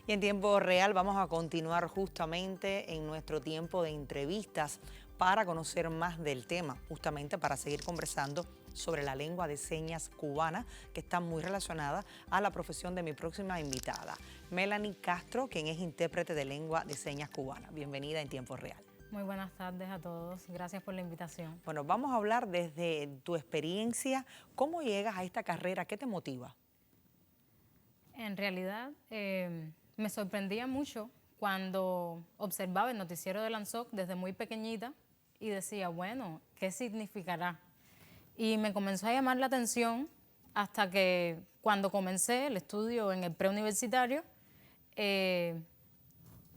Y en tiempo real vamos a continuar justamente en nuestro tiempo de entrevistas para conocer más del tema, justamente para seguir conversando sobre la lengua de señas cubana, que está muy relacionada a la profesión de mi próxima invitada, Melanie Castro, quien es intérprete de lengua de señas cubana. Bienvenida en tiempo real. Muy buenas tardes a todos. Gracias por la invitación. Bueno, vamos a hablar desde tu experiencia. ¿Cómo llegas a esta carrera? ¿Qué te motiva? En realidad, me sorprendía mucho cuando observaba el noticiero de Lanzoc desde muy pequeñita y decía, bueno, ¿qué significará? Y me comenzó a llamar la atención hasta que cuando comencé el estudio en el preuniversitario, de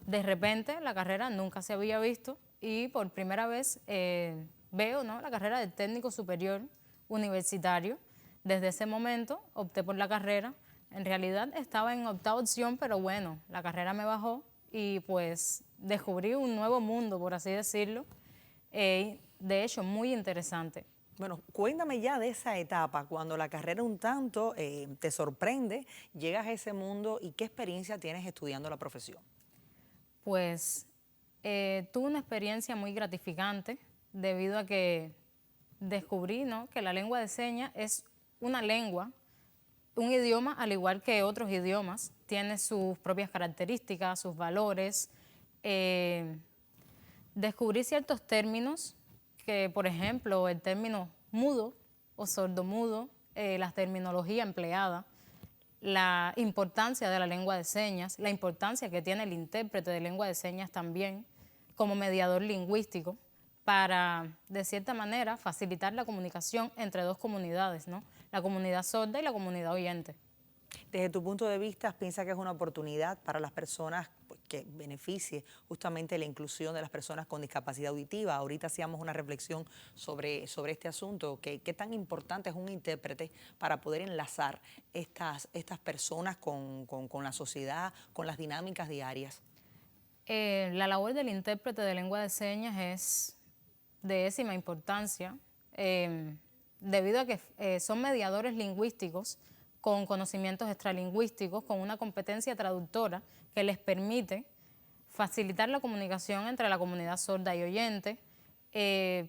repente la carrera nunca se había visto y por primera vez veo, ¿no?, la carrera de técnico superior universitario. Desde ese momento opté por la carrera. En realidad estaba en octava opción, pero bueno, la carrera me bajó y pues descubrí un nuevo mundo, por así decirlo, de hecho muy interesante. Bueno, cuéntame ya de esa etapa, cuando la carrera un tanto te sorprende, llegas a ese mundo y qué experiencia tienes estudiando la profesión. Pues tuve una experiencia muy gratificante debido a que descubrí, ¿no?, que la lengua de señas es una lengua, un idioma al igual que otros idiomas, tiene sus propias características, sus valores. Descubrí ciertos términos que, por ejemplo, el término mudo o sordomudo, la terminología empleada, la importancia de la lengua de señas, la importancia que tiene el intérprete de lengua de señas también como mediador lingüístico para, de cierta manera, facilitar la comunicación entre dos comunidades, ¿no?, la comunidad sorda y la comunidad oyente. Desde tu punto de vista, ¿piensas que es una oportunidad para las personas, pues, que beneficie justamente la inclusión de las personas con discapacidad auditiva? Ahorita hacíamos una reflexión sobre este asunto, que qué tan importante es un intérprete para poder enlazar estas personas con la sociedad, con las dinámicas diarias. La labor del intérprete de lengua de señas es de décima importancia, debido a que son mediadores lingüísticos con conocimientos extralingüísticos, con una competencia traductora que les permite facilitar la comunicación entre la comunidad sorda y oyente.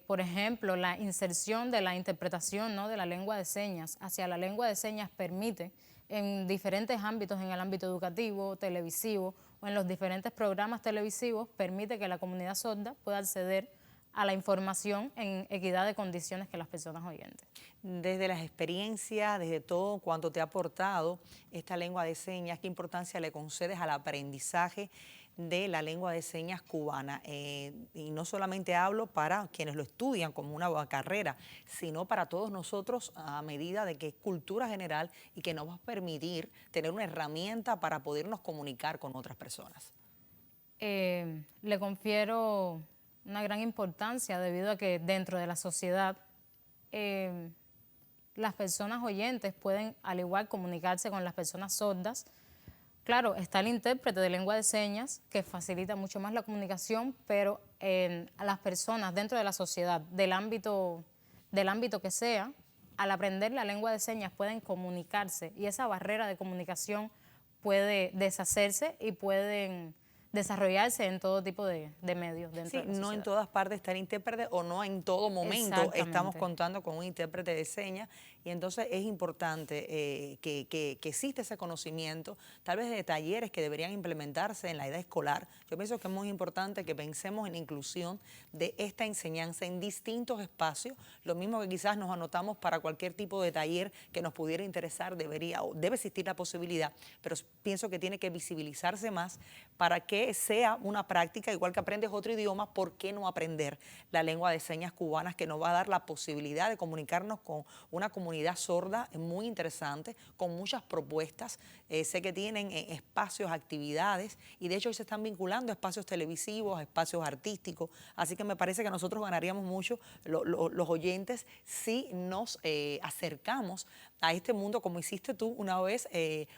Por ejemplo, la inserción de la interpretación, ¿no?, de la lengua de señas hacia la lengua de señas permite en diferentes ámbitos, en el ámbito educativo, televisivo o en los diferentes programas televisivos, permite que la comunidad sorda pueda acceder a la información en equidad de condiciones que las personas oyentes. Desde las experiencias, desde todo cuanto te ha aportado esta lengua de señas, ¿qué importancia le concedes al aprendizaje de la lengua de señas cubana? Y no solamente hablo para quienes lo estudian como una carrera, sino para todos nosotros a medida de que es cultura general y que nos va a permitir tener una herramienta para podernos comunicar con otras personas. Le confiero una gran importancia debido a que dentro de la sociedad las personas oyentes pueden al igual comunicarse con las personas sordas. Claro, está el intérprete de lengua de señas que facilita mucho más la comunicación, pero a las personas dentro de la sociedad, del ámbito que sea, al aprender la lengua de señas pueden comunicarse y esa barrera de comunicación puede deshacerse y pueden desarrollarse en todo tipo de medios dentro Sí, de la no en sociedad. todas partes está el intérprete o no en todo momento estamos Exactamente. contando con un intérprete de señas y entonces es importante que existe ese conocimiento, tal vez de talleres que deberían implementarse en la edad escolar. Yo pienso que es muy importante que pensemos en la inclusión de esta enseñanza en distintos espacios, lo mismo que quizás nos anotamos para cualquier tipo de taller que nos pudiera interesar, debería o debe existir la posibilidad, pero pienso que tiene que visibilizarse más para que sea una práctica, igual que aprendes otro idioma, ¿por qué no aprender la lengua de señas cubanas que nos va a dar la posibilidad de comunicarnos con una comunidad sorda muy interesante, con muchas propuestas? Sé que tienen espacios, actividades y de hecho hoy se están vinculando a espacios televisivos, a espacios artísticos, así que me parece que nosotros ganaríamos mucho los oyentes si nos acercamos a este mundo como hiciste tú una vez,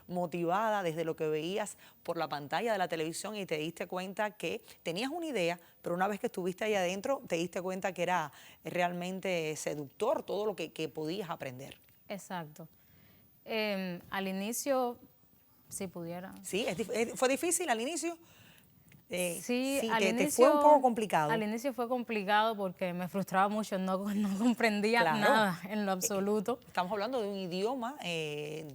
motivada desde lo que veías por la pantalla de la televisión y te diste cuenta que tenías una idea, pero una vez que estuviste ahí adentro te diste cuenta que era realmente seductor todo lo que podías aprender. Exacto. Al inicio si pudiera. Sí, fue difícil al inicio. Sí, al te inicio fue un poco complicado. Al inicio fue complicado porque me frustraba mucho, no comprendía Claro. nada en lo absoluto. Estamos hablando de un idioma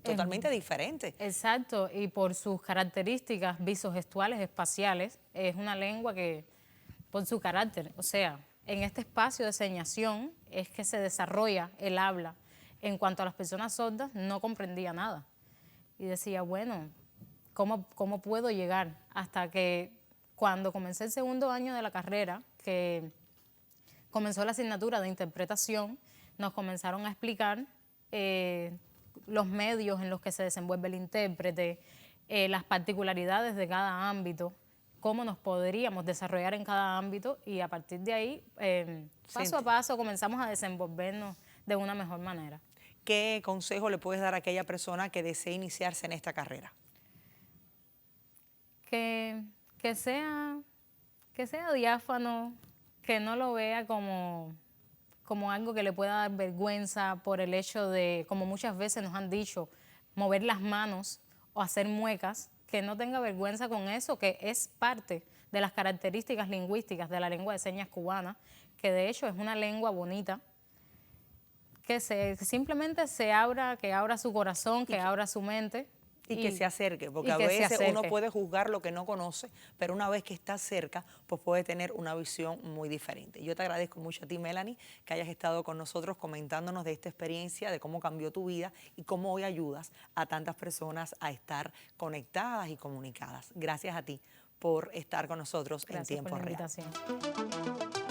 totalmente diferente. Exacto, y por sus características visogestuales espaciales, es una lengua que, por su carácter, o sea, en este espacio de señación es que se desarrolla el habla. En cuanto a las personas sordas, no comprendía nada. Y decía, bueno, ¿cómo puedo llegar? Hasta que cuando comencé el segundo año de la carrera, que comenzó la asignatura de interpretación, nos comenzaron a explicar los medios en los que se desenvuelve el intérprete, las particularidades de cada ámbito, cómo nos podríamos desarrollar en cada ámbito y a partir de ahí, paso a paso, comenzamos a desenvolvernos de una mejor manera. ¿Qué consejo le puedes dar a aquella persona que desee iniciarse en esta carrera? Que sea diáfano, que no lo vea como algo que le pueda dar vergüenza por el hecho de, como muchas veces nos han dicho, mover las manos o hacer muecas, que no tenga vergüenza con eso, que es parte de las características lingüísticas de la lengua de señas cubana, que de hecho es una lengua bonita, que simplemente que abra su corazón, que abra su mente. Y que se acerque, porque a veces uno puede juzgar lo que no conoce, pero una vez que está cerca, pues puede tener una visión muy diferente. Yo te agradezco mucho a ti, Melanie, que hayas estado con nosotros comentándonos de esta experiencia, de cómo cambió tu vida y cómo hoy ayudas a tantas personas a estar conectadas y comunicadas. Gracias a ti por estar con nosotros en Tiempo Real. Gracias por la invitación.